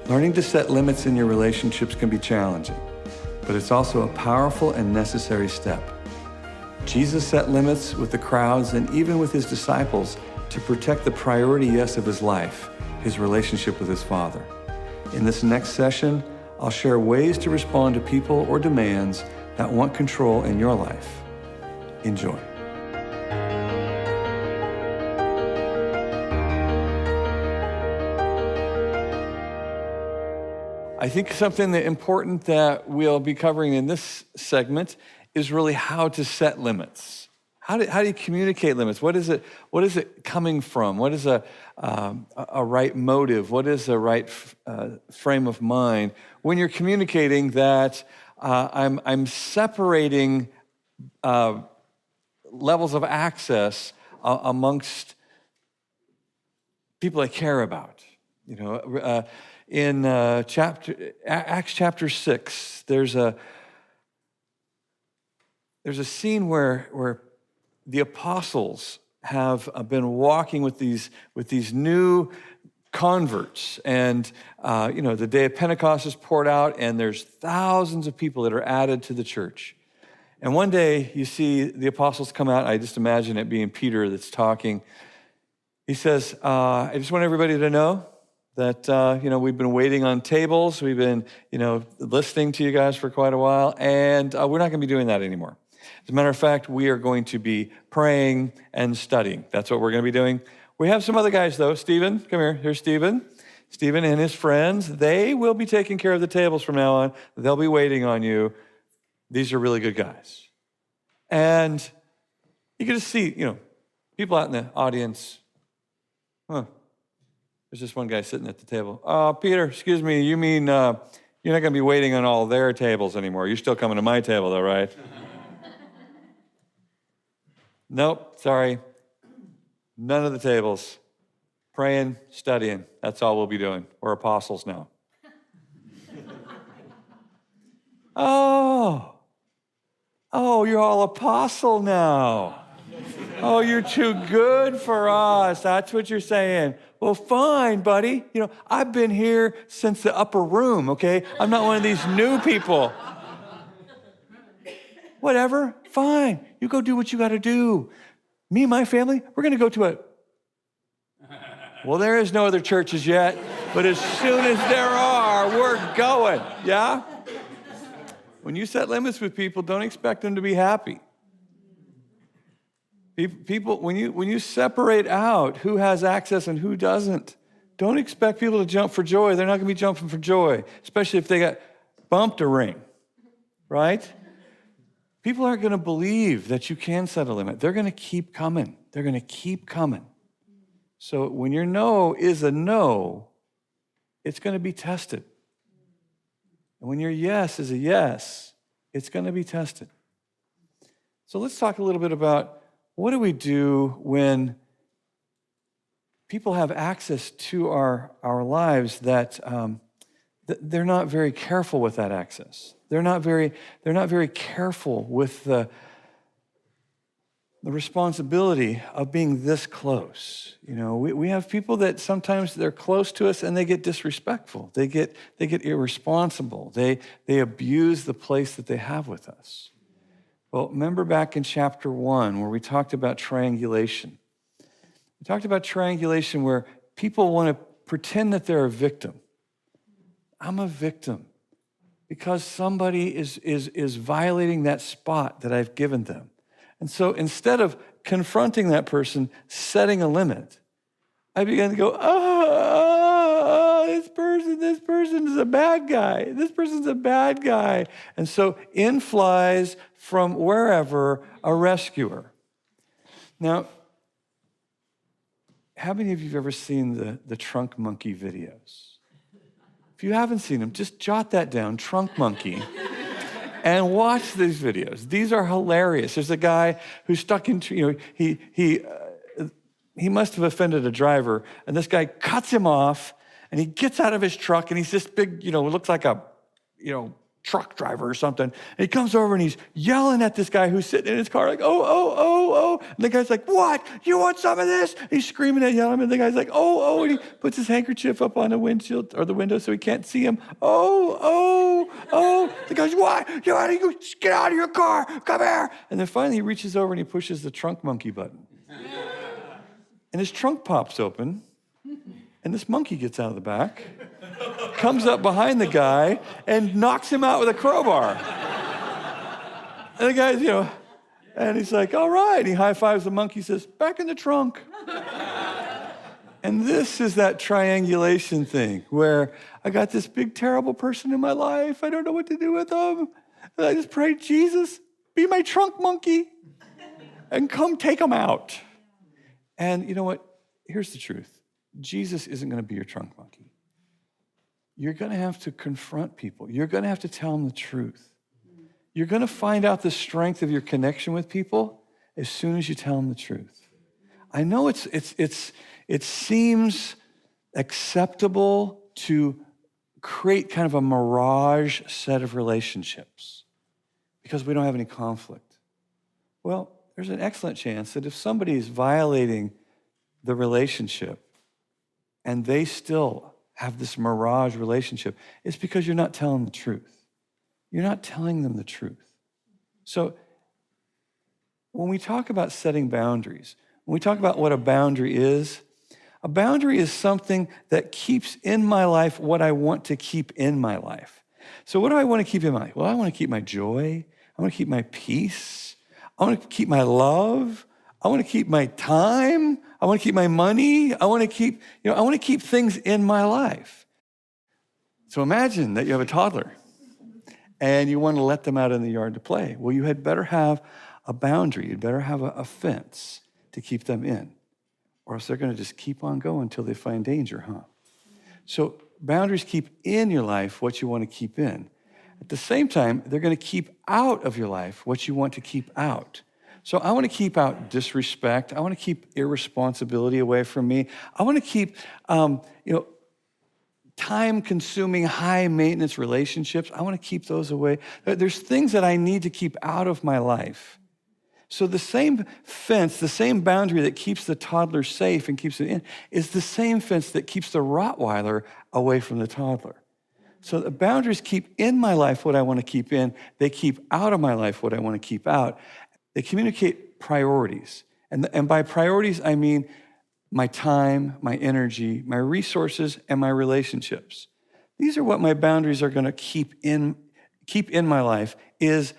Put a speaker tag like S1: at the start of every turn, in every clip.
S1: Learning to set limits in your relationships can be challenging, but it's also a powerful and necessary step. Jesus set limits with the crowds and even with his disciples to protect the priority yes of his life, his relationship with his Father. In this next session, I'll share ways to respond to people or demands that want control in your life. Enjoy. I think something that important that we'll be covering in this segment is really how to set limits. How do you communicate limits? What is it coming from? What is a right motive? What is a right frame of mind when you're communicating that I'm separating levels of access amongst people I care about? You know. In Acts chapter 6, there's a scene where the apostles have been walking with these new converts, and the day of Pentecost is poured out, and there's thousands of people that are added to the church. And one day you see the apostles come out. I just imagine it being Peter that's talking. He says, "I just want everybody to know that, we've been waiting on tables. We've been, listening to you guys for quite a while, and we're not going to be doing that anymore. As a matter of fact, we are going to be praying and studying. That's what we're going to be doing. We have some other guys, though. Stephen, come here. Here's Stephen. Stephen and his friends, they will be taking care of the tables from now on. They'll be waiting on you. These are really good guys." And you can just see, people out in the audience, There's just one guy sitting at the table. Peter, excuse me, you mean you're not going to be waiting on all their tables anymore. You're still coming to my table, though, right? Nope, sorry. None of the tables. Praying, studying. That's all we'll be doing. We're apostles now. Oh, you're all apostle now. Oh, you're too good for us. That's what you're saying. Well, fine, buddy. I've been here since the upper room, okay? I'm not one of these new people. Whatever, fine. You go do what you got to do. Me and my family, we're going to go to well, there is no other churches yet, but as soon as there are, we're going, yeah? When you set limits with people, don't expect them to be happy. People, when you separate out who has access and who doesn't, don't expect people to jump for joy. They're not going to be jumping for joy, especially if they got bumped a ring, right? People aren't going to believe that you can set a limit. They're going to keep coming. They're going to keep coming. So when your no is a no, it's going to be tested. And when your yes is a yes, it's going to be tested. So let's talk a little bit about what do we do when people have access to our lives that they're not very careful with that access? They're not very careful with the responsibility of being this close. We have people that sometimes they're close to us and they get disrespectful. They get irresponsible. They abuse the place that they have with us. Well, remember back in chapter 1 where we talked about triangulation. We talked about triangulation where people want to pretend that they're a victim. I'm a victim because somebody is violating that spot that I've given them. And so instead of confronting that person, setting a limit, I began to go, this person is a bad guy. This person's a bad guy. And so in flies from wherever a rescuer. Now, how many of you have ever seen the Trunk Monkey videos? If you haven't seen them, just jot that down, Trunk Monkey, and watch these videos. These are hilarious. There's a guy who's stuck into, he must have offended a driver, and this guy cuts him off, and he gets out of his truck, and he's this big, looks like a, truck driver or something. And he comes over and he's yelling at this guy who's sitting in his car like, oh. And the guy's like, what? You want some of this? And he's screaming and yelling at him. And the guy's like, oh. And he puts his handkerchief up on the windshield or the window so he can't see him. Oh. The guy's, what? You get out of your car. Come here. And then finally he reaches over and he pushes the trunk monkey button. And his trunk pops open. And this monkey gets out of the back, comes up behind the guy, and knocks him out with a crowbar. And the guy's, and he's like, all right. He high-fives the monkey, says, back in the trunk. And this is that triangulation thing where I got this big, terrible person in my life. I don't know what to do with them. And I just prayed, Jesus, be my trunk monkey and come take them out. And you know what? Here's the truth. Jesus isn't going to be your trunk monkey. You're going to have to confront people. You're going to have to tell them the truth. You're going to find out the strength of your connection with people as soon as you tell them the truth. I know it seems acceptable to create kind of a mirage set of relationships because we don't have any conflict. Well, there's an excellent chance that if somebody is violating the relationship and they still have this mirage relationship, it's because you're not telling the truth. You're not telling them the truth. So when we talk about setting boundaries, when we talk about what a boundary is something that keeps in my life what I want to keep in my life. So what do I want to keep in my life? Well, I want to keep my joy. I want to keep my peace. I want to keep my love. I want to keep my time. I want to keep my money. I want to keep things in my life. So imagine that you have a toddler and you want to let them out in the yard to play. Well, you had better have a boundary. You'd better have a fence to keep them in, or else they're going to just keep on going until they find danger, huh? So boundaries keep in your life what you want to keep in. At the same time, they're going to keep out of your life what you want to keep out. So I want to keep out disrespect. I want to keep irresponsibility away from me. I want to keep, time-consuming, high-maintenance relationships. I want to keep those away. There's things that I need to keep out of my life. So the same fence, the same boundary that keeps the toddler safe and keeps it in is the same fence that keeps the Rottweiler away from the toddler. So the boundaries keep in my life what I want to keep in. They keep out of my life what I want to keep out. They communicate priorities. And by priorities, I mean my time, my energy, my resources, and my relationships. These are what my boundaries are going to keep in my life is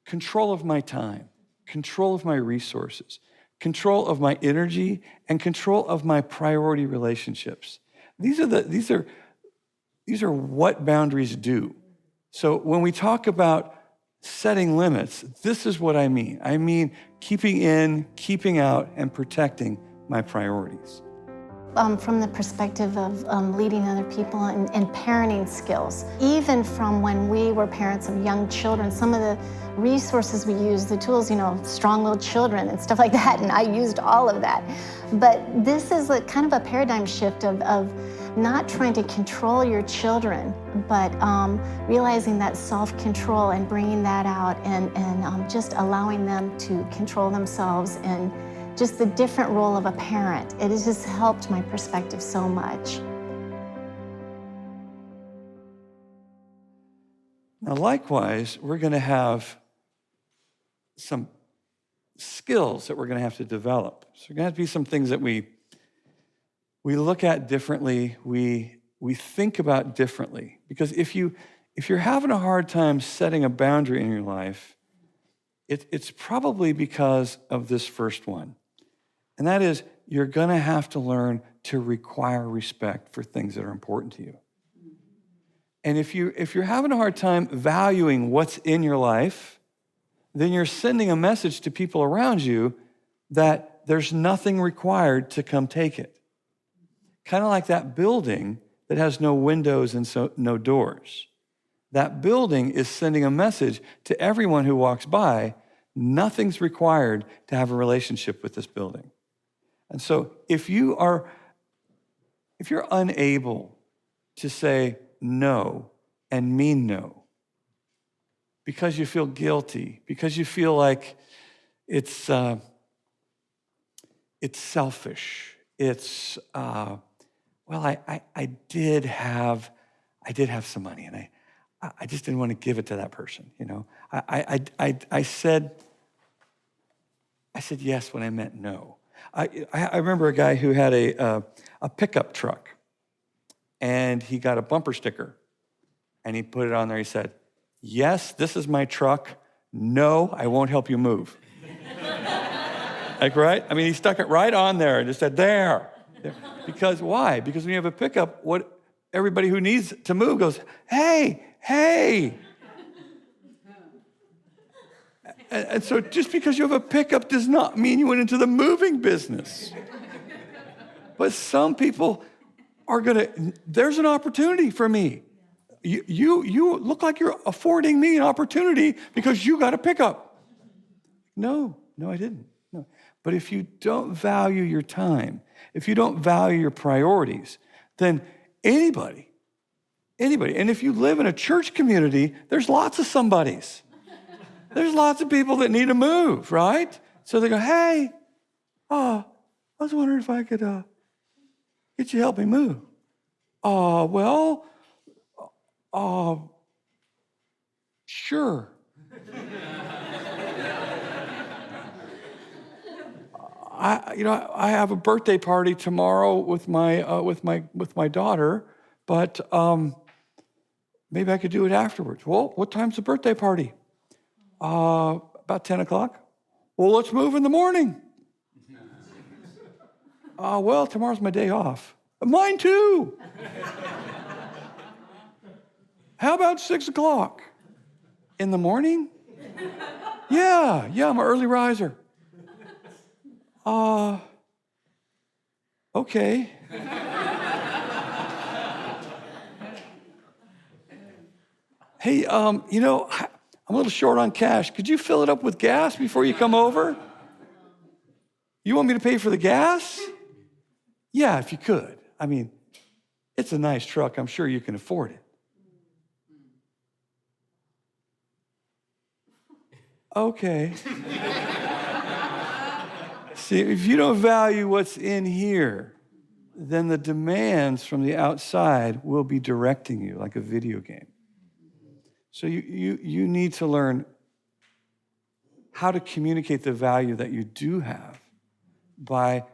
S1: control of my time, control of my resources, control of my energy, and control of my priority relationships. These are what boundaries do. So when we talk about setting limits, this is what I mean. I mean keeping in, keeping out, and protecting my priorities.
S2: From the perspective of leading other people and parenting skills, even from when we were parents of young children, some of the resources we use, the tools, strong-willed children and stuff like that, and I used all of that. But this is kind of a paradigm shift of not trying to control your children, but realizing that self-control and bringing that out and just allowing them to control themselves and just the different role of a parent. It has just helped my perspective so much.
S1: Now, likewise, we're going to have some skills that we're going to have to develop. So there are going to have to be some things that we look at differently, we think about differently. Because if you're having a hard time setting a boundary in your life, it's probably because of this first one. And that is, you're going to have to learn to require respect for things that are important to you. And if you're having a hard time valuing what's in your life, then you're sending a message to people around you that there's nothing required to come take it. Kind of like that building that has no windows and so no doors. That building is sending a message to everyone who walks by, nothing's required to have a relationship with this building. And so if you're unable to say no and mean no. Because you feel guilty, because you feel like it's selfish. It's, I did have some money, and I just didn't want to give it to that person, you know. I said yes when I meant no. I remember a guy who had a pickup truck, and he got a bumper sticker, and he put it on there. He said, "Yes, this is my truck. No, I won't help you move." Like, right? I mean, he stuck it right on there and just said, there. Because why? Because when you have a pickup, what everybody who needs to move goes, hey. And so just because you have a pickup does not mean you went into the moving business. But some people are there's an opportunity for me. You look like you're affording me an opportunity because you got a pickup. No, I didn't. No. But if you don't value your time, if you don't value your priorities, then anybody, and if you live in a church community, there's lots of somebodies. There's lots of people that need to move, right? So they go, hey, I was wondering if I could get you to help me move. Sure. I have a birthday party tomorrow with my daughter, but maybe I could do it afterwards. Well, what time's the birthday party? About 10 o'clock. Well, let's move in the morning. Well, tomorrow's my day off. Mine too. How about 6 o'clock? In the morning? Yeah, I'm an early riser. Okay. Hey, I'm a little short on cash. Could you fill it up with gas before you come over? You want me to pay for the gas? Yeah, if you could. I mean, it's a nice truck. I'm sure you can afford it. Okay. See, if you don't value what's in here, then the demands from the outside will be directing you like a video game. So you need to learn how to communicate the value that you do have by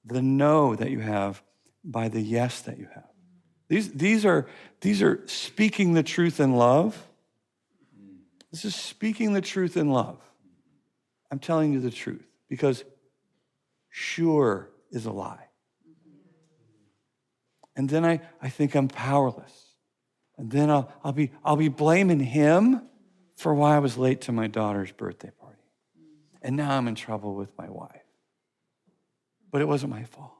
S1: the no that you have, by the yes that you have. These are speaking the truth in love. This is speaking the truth in love. I'm telling you the truth because sure is a lie. And then I think I'm powerless. And then I'll be blaming him for why I was late to my daughter's birthday party. And now I'm in trouble with my wife. But it wasn't my fault.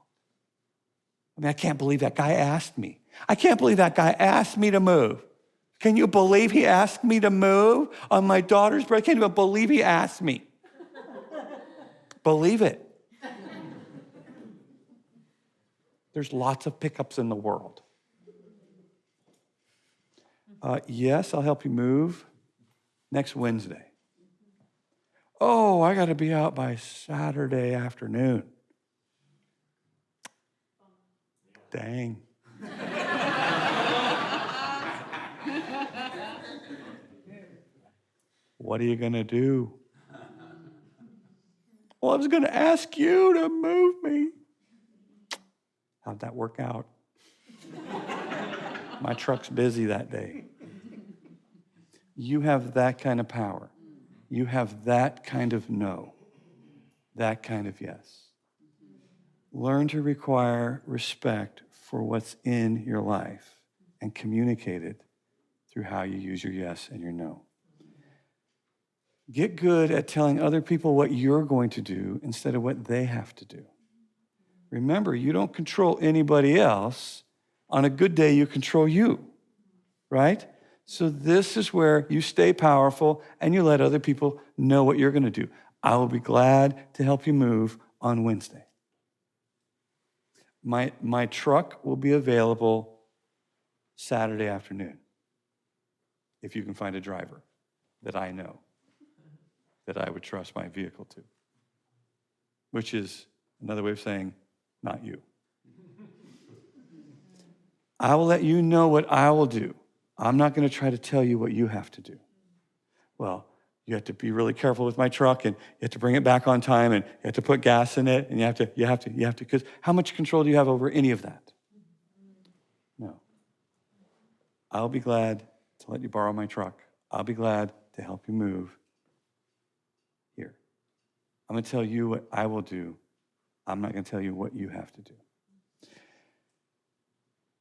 S1: I mean, I can't believe that guy asked me. I can't believe that guy asked me to move. Can you believe he asked me to move on my daughter's birthday? I can't even believe he asked me. Believe it. There's lots of pickups in the world. Yes, I'll help you move next Wednesday. Oh, I got to be out by Saturday afternoon. Dang. What are you going to do? Well, I was going to ask you to move me. How'd that work out? My truck's busy that day. You have that kind of power. You have that kind of no, that kind of yes. Learn to require respect for what's in your life and communicate it through how you use your yes and your no. Get good at telling other people what you're going to do instead of what they have to do. Remember, you don't control anybody else. On a good day, you control you, right? So this is where you stay powerful and you let other people know what you're going to do. I will be glad to help you move on Wednesday. My truck will be available Saturday afternoon. if you can find a driver that I know that I would trust my vehicle to, which is another way of saying, not you. I will let you know what I will do. I'm not going to try to tell you what you have to do. Well, you have to be really careful with my truck, and you have to bring it back on time, and you have to put gas in it, and you have to, because how much control do you have over any of that? No. I'll be glad to let you borrow my truck. I'll be glad to help you move. Here. I'm going to tell you what I will do. I'm not going to tell you what you have to do.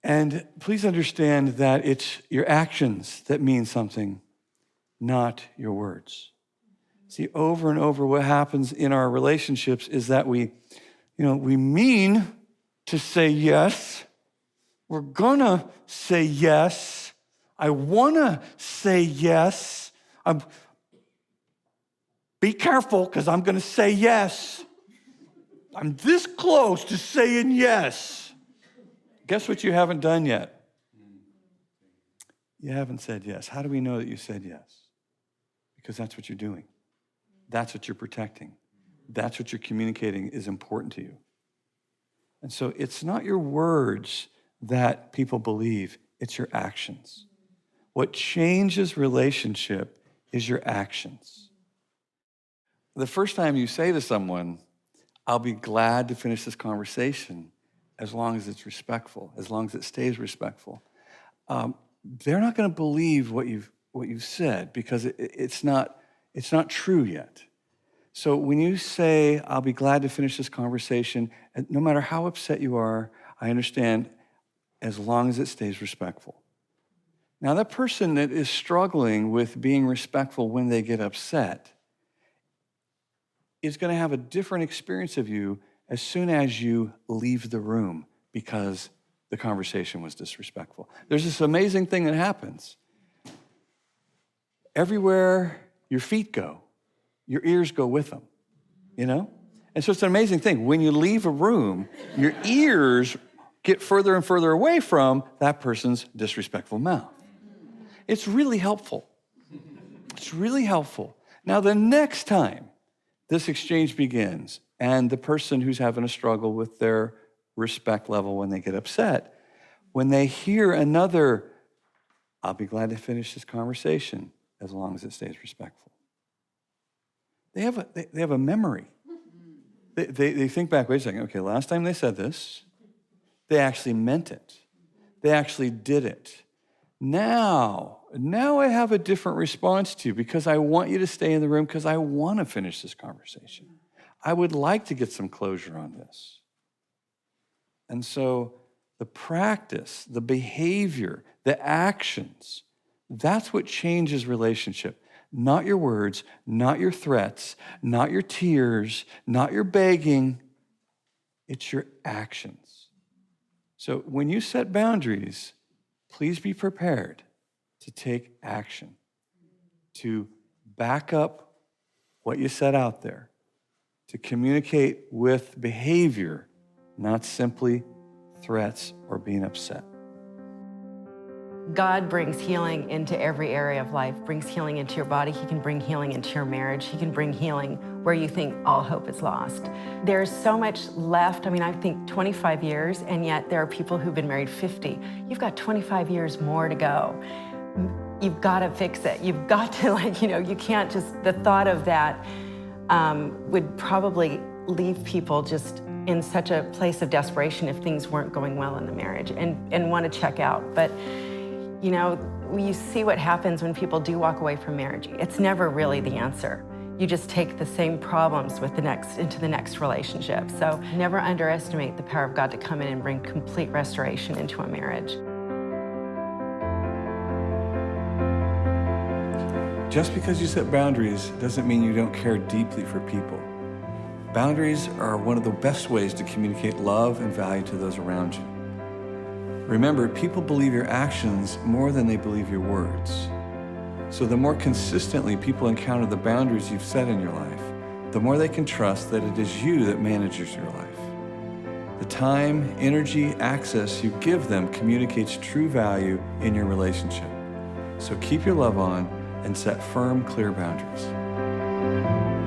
S1: And please understand that it's your actions that mean something, not your words. See, over and over, what happens in our relationships is that we mean to say yes. We're gonna say yes. I wanna say yes. Be careful, because I'm gonna say yes. I'm this close to saying yes. Guess what you haven't done yet? You haven't said yes. How do we know that you said yes? Because that's what you're doing. That's what you're protecting. That's what you're communicating is important to you. And so it's not your words that people believe, it's your actions. What changes relationship is your actions. The first time you say to someone, I'll be glad to finish this conversation as long as it's respectful, as long as it stays respectful, they're not going to believe what you've said, because it's not true yet. So when you say, I'll be glad to finish this conversation, no matter how upset you are, I understand, as long as it stays respectful. Now, that person that is struggling with being respectful when they get upset is going to have a different experience of you as soon as you leave the room, because the conversation was disrespectful. There's this amazing thing that happens. Everywhere your feet go, your ears go with them, And so it's an amazing thing. When you leave a room, your ears get further and further away from that person's disrespectful mouth. It's really helpful. It's really helpful. Now, the next time this exchange begins, and the person who's having a struggle with their respect level when they get upset, when they hear another, I'll be glad to finish this conversation as long as it stays respectful. They have a memory. They think back, wait a second, okay, last time they said this, they actually meant it. They actually did it. Now I have a different response to you, because I want you to stay in the room, because I want to finish this conversation. I would like to get some closure on this. And so the practice, the behavior, the actions, that's what changes relationship. Not your words, not your threats, not your tears, not your begging. It's your actions. So when you set boundaries, please be prepared to take action, to back up what you set out there, to communicate with behavior, not simply threats or being upset.
S3: God brings healing into every area of life, brings healing into your body. He can bring healing into your marriage. He can bring healing where you think all hope is lost. There's so much left. I think 25 years, and yet there are people who've been married 50. You've got 25 years more to go. You've got to fix it. You've got to, you can't just, the thought of that would probably leave people just in such a place of desperation if things weren't going well in the marriage, and want to check out. But you see what happens when people do walk away from marriage. It's never really the answer. You just take the same problems into the next relationship. So never underestimate the power of God to come in and bring complete restoration into a marriage.
S1: Just because you set boundaries doesn't mean you don't care deeply for people. Boundaries are one of the best ways to communicate love and value to those around you. Remember, people believe your actions more than they believe your words. So the more consistently people encounter the boundaries you've set in your life, the more they can trust that it is you that manages your life. The time, energy, access you give them communicates true value in your relationship. So keep your love on and set firm, clear boundaries.